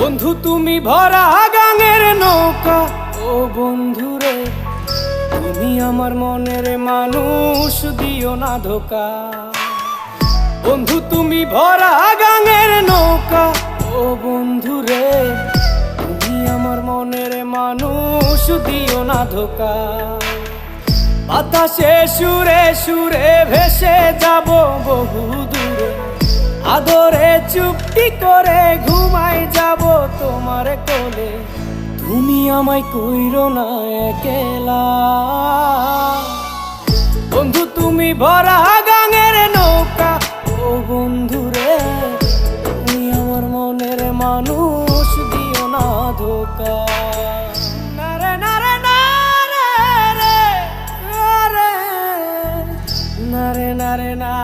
বন্ধু তুমি ভরা গাঙের নৌকা, ও বন্ধু রে তুমি আমার মনের মানুষ, দিও না ধোকা। বন্ধু তুমি ভরা গাঙের নৌকা, ও বন্ধু রে তুমি আমার মনের মানুষ, দিও না ধোকা। বাতাসে সুরে সুরে ভেসে যাব বহু দূরে, আদরে চুপটি করে ঘুমাই যাব তোমার কোলে। তুমি আমায় কইরো না একলা, বন্ধু তুমি ভরা গাঙের নৌকা, ও বন্ধু রে তুমি আমার মনের মানুষ, দিও না ধোকা। নারে নারে নারে রে, নারে নারে না